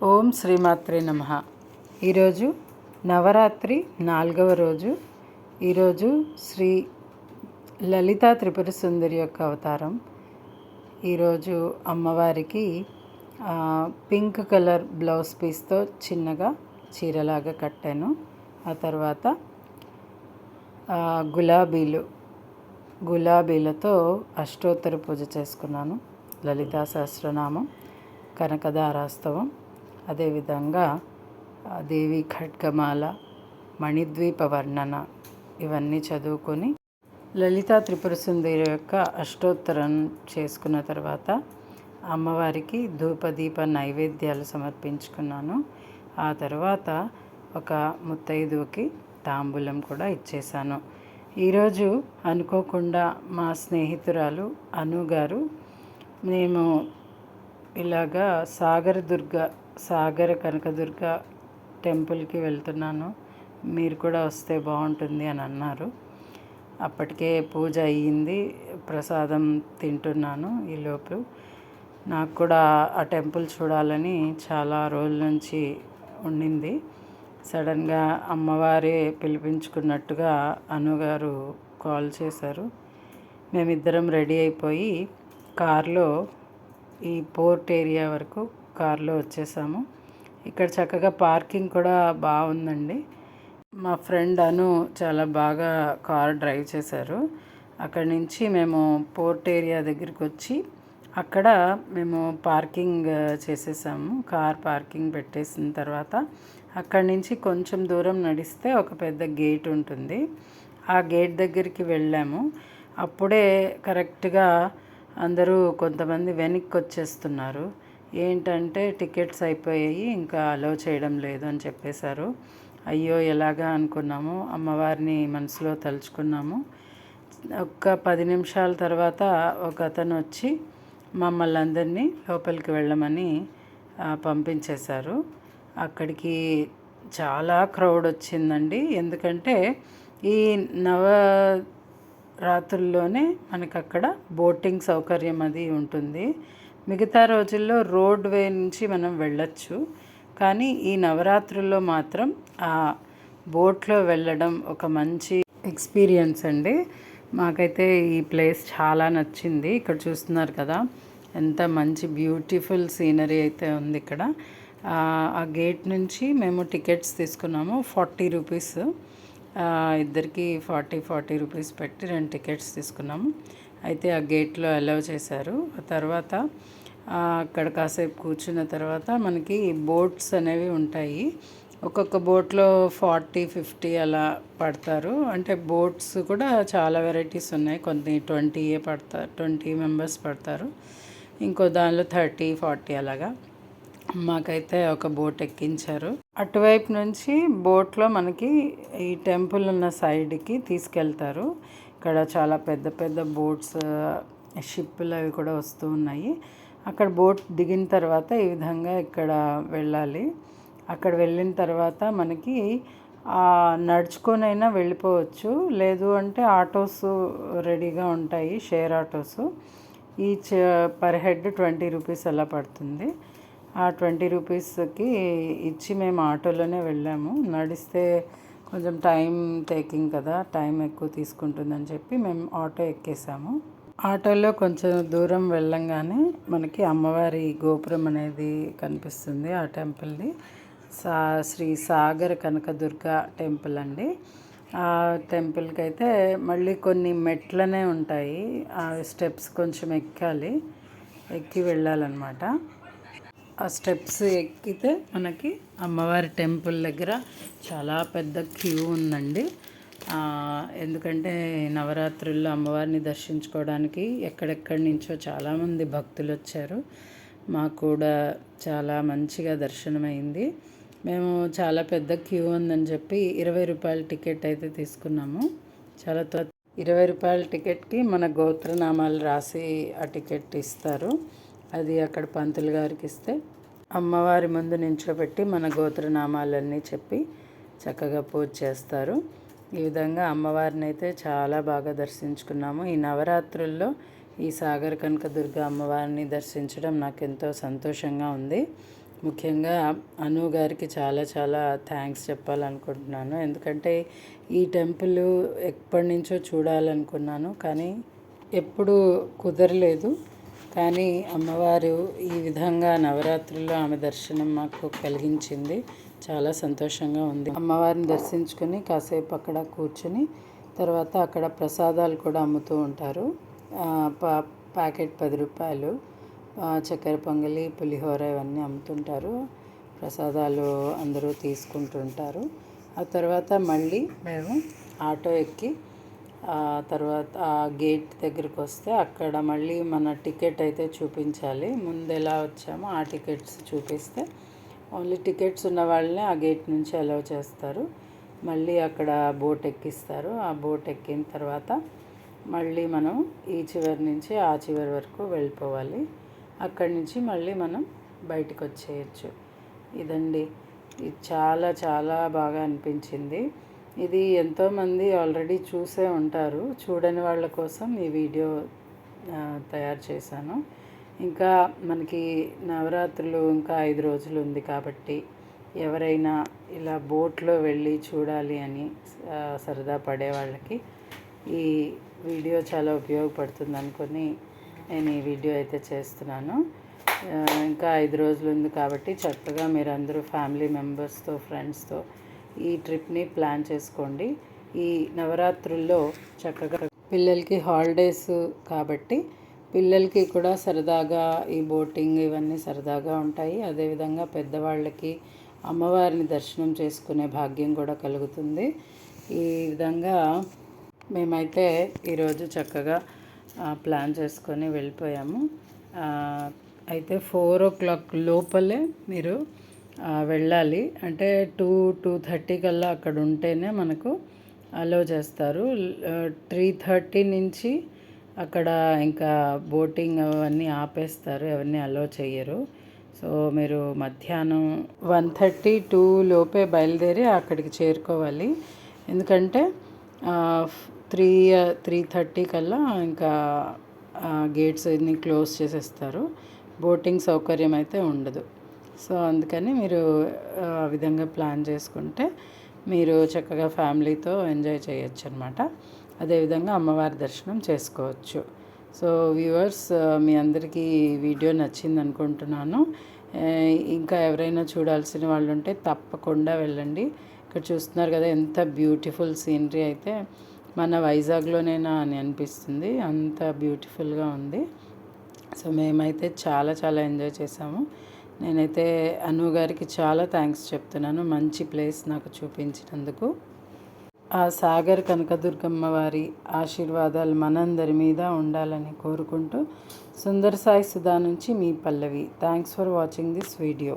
ఓం శ్రీమాత్రే నమః. ఈరోజు నవరాత్రి 4వ రోజు. ఈరోజు శ్రీ లలితా త్రిపుర సుందరి యొక్క అవతారం. ఈరోజు అమ్మవారికి పింక్ కలర్ బ్లౌజ్ పీస్తో చిన్నగా చీరలాగా కట్టాను. ఆ తర్వాత గులాబీలతో అష్టోత్తర పూజ చేసుకున్నాను. లలితా సహస్రనామం, కనకదారాస్తవం, అదేవిధంగా దేవి ఖడ్గమాల, మణిద్వీప వర్ణన ఇవన్నీ చదువుకొని లలితా త్రిపుర సుందరి యొక్క అష్టోత్తరం చేసుకున్న తర్వాత అమ్మవారికి ధూపదీప నైవేద్యాలు సమర్పించుకున్నాను. ఆ తర్వాత ఒక ముత్తైదువుకి తాంబూలం కూడా ఇచ్చేశాను. ఈరోజు అనుకోకుండా మా స్నేహితురాలు అను గారు, మేము ఇలాగా సాగర కనకదుర్గ టెంపుల్కి వెళ్తున్నాను, మీరు కూడా వస్తే బాగుంటుంది అని అన్నారు. అప్పటికే పూజ అయ్యింది, ప్రసాదం తింటున్నాను. ఈలోపు నాకు కూడా ఆ టెంపుల్ చూడాలని చాలా రోజుల నుంచి ఉండింది. సడన్గా అమ్మవారే పిలిపించుకున్నట్టుగా అనుగారు కాల్ చేశారు. మేమిద్దరం రెడీ అయిపోయి కార్లో ఈ పోర్ట్ ఏరియా వరకు కార్లో వచ్చేసాము. ఇక్కడ చక్కగా పార్కింగ్ కూడా బాగుందండి. మా ఫ్రెండ్ అను చాలా బాగా కార్ డ్రైవ్ చేశారు. అక్కడి నుంచి మేము పోర్ట్ ఏరియా దగ్గరికి వచ్చి అక్కడ మేము పార్కింగ్ చేసేసాము. కార్ పార్కింగ్ పెట్టేసిన తర్వాత అక్కడి నుంచి కొంచెం దూరం నడిస్తే ఒక పెద్ద గేట్ ఉంటుంది. ఆ గేట్ దగ్గరికి వెళ్ళాము. అప్పుడే కరెక్ట్గా అందరూ కొంతమంది వెనక్కి వచ్చేస్తున్నారు. ఏంటంటే టికెట్స్ అయిపోయాయి, ఇంకా అలౌ చేయడం లేదు అని చెప్పేశారు. అయ్యో ఎలాగా అనుకున్నాము. అమ్మవారిని మనసులో తలుచుకున్నాము. ఒక్క 10 నిమిషాల తర్వాత ఒక అతను వచ్చి మమ్మల్ని అందరినీ లోపలికి వెళ్ళమని పంపించేశారు. అక్కడికి చాలా క్రౌడ్ వచ్చిందండి. ఎందుకంటే ఈ నవరాత్రుల్లోనే మనకు అక్కడ బోటింగ్ సౌకర్యం అది ఉంటుంది. మిగతా రోజుల్లో రోడ్ వే నుంచి మనం వెళ్ళొచ్చు, కానీ ఈ నవరాత్రుల్లో మాత్రం ఆ బోట్లో వెళ్ళడం ఒక మంచి ఎక్స్పీరియన్స్ అండి. మాకైతే ఈ ప్లేస్ చాలా నచ్చింది. ఇక్కడ చూస్తున్నారు కదా, ఎంత మంచి బ్యూటిఫుల్ సీనరీ అయితే ఉంది ఇక్కడ. ఆ గేట్ నుంచి మేము టికెట్స్ తీసుకున్నాము. 40 రూపీస్, ఇద్దరికి 40 రూపీస్ పెట్టి 2 టికెట్స్ తీసుకున్నాము. అయితే ఆ గేట్లో అలౌ చేశారు. ఆ తర్వాత అక్కడ కాసేపు కూర్చున్న తర్వాత మనకి బోట్స్ అనేవి ఉంటాయి. ఒక్కొక్క బోట్లో 40-50 అలా పడతారు. అంటే బోట్స్ కూడా చాలా వెరైటీస్ ఉన్నాయి. కొన్ని 20 మెంబర్స్ పడతారు, ఇంకో దానిలో 30-40 అలాగా. మాకైతే ఒక బోట్ ఎక్కించారు. అటువైపు నుంచి బోట్లో మనకి ఈ టెంపుల్ ఉన్న సైడ్కి తీసుకెళ్తారు. ఇక్కడ చాలా పెద్ద పెద్ద బోట్స్, షిప్పులు అవి కూడా వస్తూ ఉన్నాయి. అక్కడ బోట్ దిగిన తర్వాత ఈ విధంగా ఇక్కడ వెళ్ళాలి. అక్కడ వెళ్ళిన తర్వాత మనకి నడుచుకొనైనా వెళ్ళిపోవచ్చు, లేదు అంటే ఆటోస్ రెడీగా ఉంటాయి, share autos. Each per head 20 rupees అలా పడుతుంది. ఆ 20 రూపీస్కి ఇచ్చి మేము ఆటోలోనే వెళ్ళాము. నడిస్తే కొంచెం టైం టేకింగ్ కదా, టైం ఎక్కువ తీసుకుంటుందని చెప్పి మేము ఆటో ఎక్కేసాము. ఆటోలో కొంచెం దూరం వెళ్ళంగానే మనకి అమ్మవారి గోపురం అనేది కనిపిస్తుంది. ఆ టెంపుల్ది శ్రీ సాగర కనకదుర్గ టెంపుల్ అండి. ఆ టెంపుల్కి అయితే మళ్ళీ కొన్ని మెట్లనే ఉంటాయి. ఆ స్టెప్స్ కొంచెం ఎక్కి వెళ్ళాలన్నమాట. ఆ స్టెప్స్ ఎక్కితే మనకి అమ్మవారి టెంపుల్ దగ్గర చాలా పెద్ద క్యూ ఉందండి. ఎందుకంటే నవరాత్రుల్లో అమ్మవారిని దర్శించుకోవడానికి ఎక్కడెక్కడి నుంచో చాలామంది భక్తులు వచ్చారు. మాకు కూడా చాలా మంచిగా దర్శనమైంది. మేము చాలా పెద్ద క్యూ ఉందని చెప్పి 20 రూపాయల టికెట్ అయితే తీసుకున్నాము. 20 రూపాయల టికెట్కి మన గోత్రనామాలు రాసి ఆ టికెట్ ఇస్తారు. అది అక్కడ పంతులు గారికి ఇస్తే అమ్మవారి ముందు నించోబెట్టి మన గోత్రనామాలన్నీ చెప్పి చక్కగా పూజ చేస్తారు. ఈ విధంగా అమ్మవారిని అయితే చాలా బాగా దర్శించుకున్నాము. ఈ నవరాత్రుల్లో ఈ సాగర కనకదుర్గ అమ్మవారిని దర్శించడం నాకు ఎంతో సంతోషంగా ఉంది. ముఖ్యంగా అను గారికి చాలా చాలా థ్యాంక్స్ చెప్పాలనుకుంటున్నాను. ఎందుకంటే ఈ టెంపుల్ ఎప్పటి నుంచో చూడాలనుకున్నాను, కానీ ఎప్పుడూ కుదరలేదు. కానీ అమ్మవారు ఈ విధంగా నవరాత్రుల్లో ఆమె దర్శనం మాకు కలిగించింది. చాలా సంతోషంగా ఉంది. అమ్మవారిని దర్శించుకొని కాసేపు అక్కడ కూర్చొని తర్వాత అక్కడ ప్రసాదాలు కూడా అమ్ముతూ ఉంటారు. ప్యాకెట్ 10 రూపాయలు. చక్కెర పొంగలి, పులిహోర ఇవన్నీ అమ్ముతుంటారు. ప్రసాదాలు అందరూ తీసుకుంటుంటారు. ఆ తర్వాత మళ్ళీ మేము ఆటో ఎక్కి తర్వాత ఆ గేట్ దగ్గరికి వస్తే అక్కడ మళ్ళీ మన టికెట్ అయితే చూపించాలి. ముందు ఎలా వచ్చామో ఆ టికెట్స్ చూపిస్తే ఓన్లీ టికెట్స్ ఉన్న వాళ్ళని ఆ గేట్ నుంచి అలౌ చేస్తారు. మళ్ళీ అక్కడ బోట్ ఎక్కిస్తారు. ఆ బోట్ ఎక్కిన తర్వాత మళ్ళీ మనం ఈ చివరి నుంచి ఆ చివరి వరకు వెళ్ళిపోవాలి. అక్కడి నుంచి మళ్ళీ మనం బయటకు వచ్చేయచ్చు. ఇదండి, ఇది చాలా చాలా బాగా అనిపించింది. ఇది ఎంతోమంది ఆల్రెడీ చూసే ఉంటారు. చూడని వాళ్ళ కోసం ఈ వీడియో తయారు చేశాను. ఇంకా మనకి నవరాత్రులు ఇంకా 5 రోజులు ఉంది కాబట్టి ఎవరైనా ఇలా బోట్లో వెళ్ళి చూడాలి అని సరదా పడే వాళ్ళకి ఈ వీడియో చాలా ఉపయోగపడుతుంది అనుకొని నేను ఈ వీడియో అయితే చేస్తున్నాను. ఇంకా 5 రోజులు ఉంది కాబట్టి చక్కగా మీరు అందరూ ఫ్యామిలీ మెంబర్స్తో, ఫ్రెండ్స్తో ఈ ట్రిప్ని ప్లాన్ చేసుకోండి. ఈ నవరాత్రుల్లో చక్కగా పిల్లలకి హాలిడేస్ కాబట్టి పిల్లలకి కూడా సరదాగా ఈ బోటింగ్ ఇవన్నీ సరదాగా ఉంటాయి. అదేవిధంగా పెద్దవాళ్ళకి అమ్మవారిని దర్శనం చేసుకునే భాగ్యం కూడా కలుగుతుంది. ఈ విధంగా మేమైతే ఈరోజు చక్కగా ప్లాన్ చేసుకొని వెళ్ళిపోయాము. అయితే 4 o'clock లోపలే మీరు వెళ్ళాలి. అంటే 2-2:30 కల్లా అక్కడ ఉంటేనే మనకు అలో చేస్తారు. 3:30 నుంచి అక్కడ ఇంకా బోటింగ్ అవన్నీ ఆపేస్తారు, ఎవరిని అలో చేయరు. సో మీరు మధ్యాహ్నం 1:30-2 లోపే బయలుదేరి అక్కడికి చేరుకోవాలి. ఎందుకంటే 3:30 కల్లా ఇంకా గేట్స్ అన్ని క్లోజ్ చేసేస్తారు. బోటింగ్ సౌకర్యం అయితే ఉండదు. సో అందుకని మీరు ఆ విధంగా ప్లాన్ చేసుకుంటే మీరు చక్కగా ఫ్యామిలీతో ఎంజాయ్ చేయొచ్చు అనమాట. అదేవిధంగా అమ్మవారి దర్శనం చేసుకోవచ్చు. సో వ్యూవర్స్, మీ అందరికీ వీడియో నచ్చింది అనుకుంటున్నాను. ఇంకా ఎవరైనా చూడాల్సిన వాళ్ళు ఉంటే తప్పకుండా వెళ్ళండి. ఇక్కడ చూస్తున్నారు కదా ఎంత బ్యూటిఫుల్ సీనరీ, అయితే మన వైజాగ్లోనేనా అని అనిపిస్తుంది, అంత బ్యూటిఫుల్గా ఉంది. సో మేమైతే చాలా చాలా ఎంజాయ్ చేసాము. నేనైతే అను గారికి చాలా థ్యాంక్స్ చెప్తున్నాను, మంచి ప్లేస్ నాకు చూపించినందుకు. ఆ సాగర్ కనకదుర్గమ్మ వారి ఆశీర్వాదాలు మనందరి మీద ఉండాలని కోరుకుంటూ సుందర్ సాయి సుధా నుంచి మీ Pallavi. Thanks for watching this video.